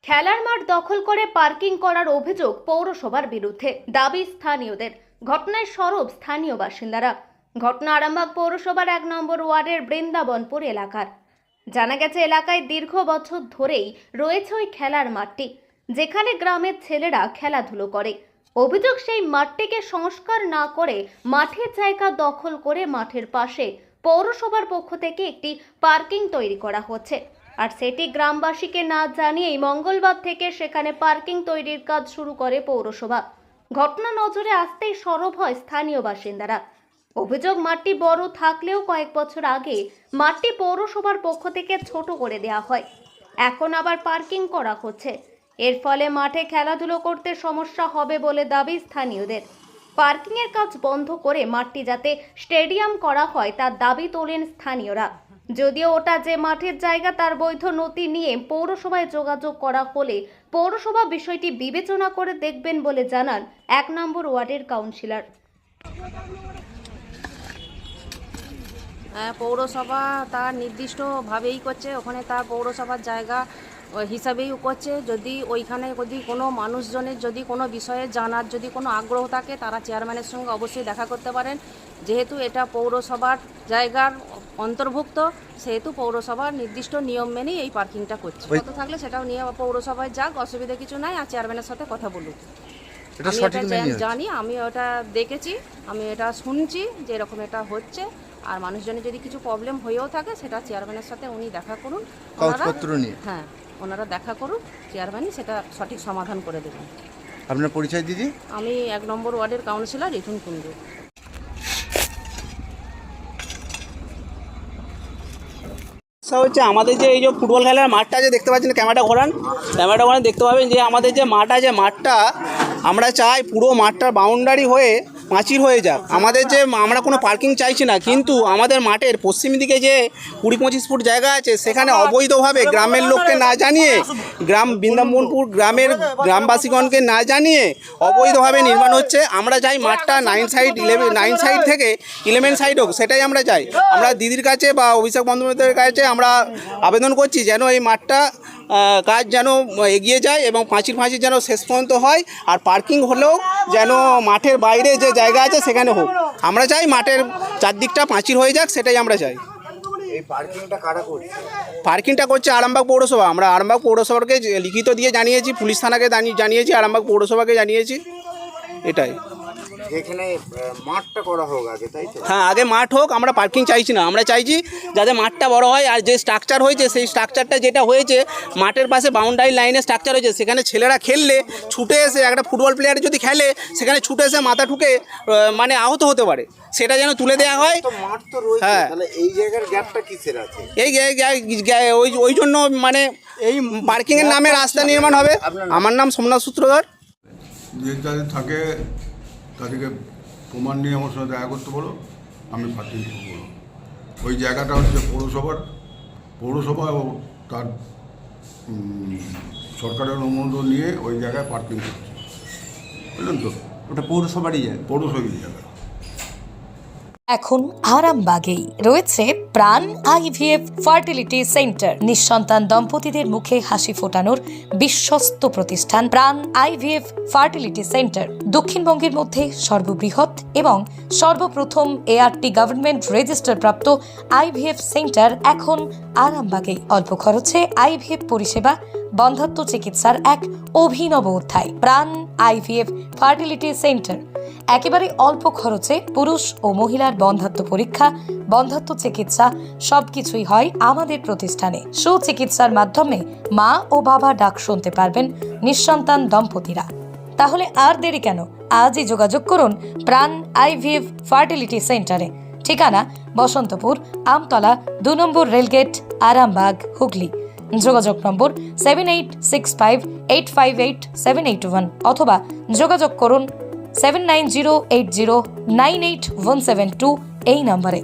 খেলার মাঠ দখল করে পার্কিং করার অভিযোগ পৌরসভার বিরুদ্ধে, দাবি স্থানীয়দের। ঘটনায় সরব স্থানীয় বাসিন্দারা। ঘটনা আরামবাগ পৌরসভার 1 নম্বর ওয়ার্ডের বৃন্দাবনপুর এলাকার। জানা গেছে, এলাকায় দীর্ঘ বছর ধরেই রয়েছে ওই খেলার মাঠটি, যেখানে গ্রামের ছেলেরা খেলাধুলো করে। অভিযোগ, সেই মাঠটিকে সংস্কার না করে মাঠের জায়গা দখল করে মাঠের পাশে পৌরসভার পক্ষ থেকে একটি পার্কিং তৈরি করা হচ্ছে। আর সেটি গ্রামবাসীকে না জানিয়েই মঙ্গলবার থেকে সেখানে পার্কিং তৈরির কাজ শুরু করে পৌরসভা। ঘটনা নজরে আসতেই সরব হয় স্থানীয় বাসিন্দারা। অভিযোগ, মাঠটি বড় থাকলেও কয়েক বছর আগে মাঠটি পৌরসভার পক্ষ থেকে ছোট করে দেওয়া হয়, এখন আবার পার্কিং করা হচ্ছে। এর ফলে মাঠে খেলাধুলো করতে সমস্যা হবে বলে দাবি স্থানীয়দের। পার্কিংয়ের কাজ বন্ধ করে মাঠটি যাতে স্টেডিয়াম করা হয় তার দাবি তোলেন স্থানীয়রা। যদিও ওটা যে মাঠের জায়গা তার বৈধ নথি নিয়ে পৌরসভায় যোগাযোগ করা হলে পৌরসভা বিষয়টি বিবেচনা করে দেখবেন বলে জানান 1 নম্বর ওয়ার্ডের কাউন্সিলর। পৌরসভা তার নির্দিষ্টভাবেই করছে, ওখানে তার পৌরসভার জায়গা হিসাবেই করছে। যদি ওইখানে যদি কোনো মানুষজনের যদি কোনো বিষয়ে জানার যদি কোনো আগ্রহ থাকে, তারা চেয়ারম্যানের সঙ্গে অবশ্যই দেখা করতে পারেন। যেহেতু এটা পৌরসভার জায়গার অন্তর্ভুক্ত, সেহেতু পৌরসভার নির্দিষ্ট নিয়ম মেনেই এই পার্কিংটা করছে। কত থাকলে সেটাও নিয়ে পৌরসভায় যাক, অসুবিধা কিছু নাই। আর চেয়ারম্যানের সাথে কথা বলুক। আমি এটা জানি, আমি ওটা দেখেছি, আমি এটা শুনছি যে এরকম এটা হচ্ছে। আর মানুষজনের যদি কিছু প্রবলেম হয়েও থাকে, সেটা চেয়ারম্যানের সাথে উনি দেখা করুন, হ্যাঁ ওনারা দেখা করুন, চেয়ারম্যানই সেটা সঠিক সমাধান করে দেবেন। আপনার পরিচয় দিদি? আমি 1 নম্বর ওয়ার্ডের কাউন্সিলর রিতুন কুণ্ডু। হচ্ছে আমাদের যে এই যে ফুটবল খেলার মাঠটা যে দেখতে পাচ্ছেন, ক্যামেরাটা ঘোরান দেখতে পাবেন যে আমাদের যে মাঠ আছে, মাঠটা আমরা চাই পুরো মাঠটার বাউন্ডারি হয়ে পাঁচির হয়ে যাক। আমাদের যে আমরা কোনো পার্কিং চাইছি না, কিন্তু আমাদের মাঠের পশ্চিম দিকে যে 20-25 ফুট জায়গা আছে, সেখানে অবৈধভাবে গ্রামের লোককে না জানিয়ে, বৃন্দাবনপুর গ্রামের গ্রামবাসীগণকে না জানিয়ে অবৈধভাবে নির্মাণ হচ্ছে। আমরা চাই মাঠটা 9 সাইড থেকে 11 সাইড হোক, সেটাই আমরা চাই। আমরা দিদির কাছে বা অভিষেক বন্দ্যোপাধ্যায়ের কাছে আমরা আবেদন করছি যেন এই মাঠটা কাজ যেন এগিয়ে যায় এবং পাঁচির যেন শেষ পর্যন্ত হয়। আর পার্কিং হলেও যেন মাঠের বাইরে যে জায়গা আছে সেখানে হোক। আমরা চাই মাঠের চারদিকটা পাঁচির হয়ে যাক, সেটাই আমরা চাই। এই পার্কিংটা কারা করছে? পার্কিংটা করছে আরামবাগ পৌরসভা। আমরা আরামবাগ পৌরসভাকে লিখিত দিয়ে জানিয়েছি, পুলিশ থানাকে জানিয়েছি, আরামবাগ পৌরসভাকে জানিয়েছি, এটাই। এখানে মাঠটা করা হোক আগে, তাই তো? হ্যাঁ, আগে মাঠ হোক, আমরা পার্কিং চাইছি না। আমরা চাইছি যাতে মাঠটা বড় হয়। আর যে স্ট্রাকচার হয়েছে, সেই স্ট্রাকচারটা যেটা হয়েছে, মাঠের পাশে বাউন্ডারি লাইনে স্ট্রাকচার হয়েছে, সেখানে ছেলেরা খেললে ছুটে এসে, একটা ফুটবল প্লেয়ার যদি খেলে, সেখানে ছুটে এসে মাথা ঠুকে মানে আহত হতে পারে, সেটা যেন তুলে দেওয়া হয়। মাঠ তো রয়েছে, হ্যাঁ, তাহলে এই জায়গার গ্যাপটা কিসের আছে? ওই জন্য মানে এই পার্কিংয়ের নামে রাস্তা নির্মাণ হবে। আমার নাম সোমনাথ সূত্রধর। যে যাদের থাকে তাদেরকে প্রমাণ নিয়ে আমার সঙ্গে দেখা করতে বলো, আমি পার্কিং করবো। ওই জায়গাটা হচ্ছে পৌরসভা ও তার সরকারের অনুমোদন নিয়ে ওই জায়গায় পার্কিং করছে, বুঝলেন তো? ওটা পৌরসভারই জায়গা। এখন আরামবাগেই রয়েছে প্রাণ আইভিএফ ফার্টিলিটি সেন্টার। নিঃসন্তান দম্পতিদের মুখে হাসি ফোটানোর বিশ্বস্ত প্রতিষ্ঠান প্রাণ আইভিএফ ফার্টিলিটি সেন্টার। দক্ষিণবঙ্গের মধ্যে সর্ববৃহৎ এবং সর্বপ্রথম এআরটি গভর্নমেন্ট রেজিস্টার প্রাপ্ত আইভিএফ সেন্টার এখন আরামবাগেই। অল্প খরচে আইভিএফ পরিষেবা, বন্ধ্যাত্ব চিকিৎসার এক অভিনব অধ্যায়। প্রাণ আইভিএফ ফার্টিলিটি সেন্টার একেবারে অল্প খরচে পুরুষ ও মহিলার বন্ধ্যাত্ব পরীক্ষা, বন্ধ্যাত্ব চিকিৎসা সবকিছুই হয় আমাদের প্রতিষ্ঠানে। সুচিকিৎসার মাধ্যমে মা ও বাবা ডাক শুনতে পারবেন নিঃসন্তান দম্পতিরা। তাহলে আর দেরি কেন? আজই যোগাযোগ করুন প্রাণ আইভিএফ ফার্টিলিটি সেন্টারে। ঠিকানা বসন্তপুর, আমতলা, 2 নম্বর রেলগেট, আরামবাগ, হুগলি। যোগাযোগ নম্বর 7865858781 অথবা যোগাযোগ করুন 7908098172 এই নম্বরে।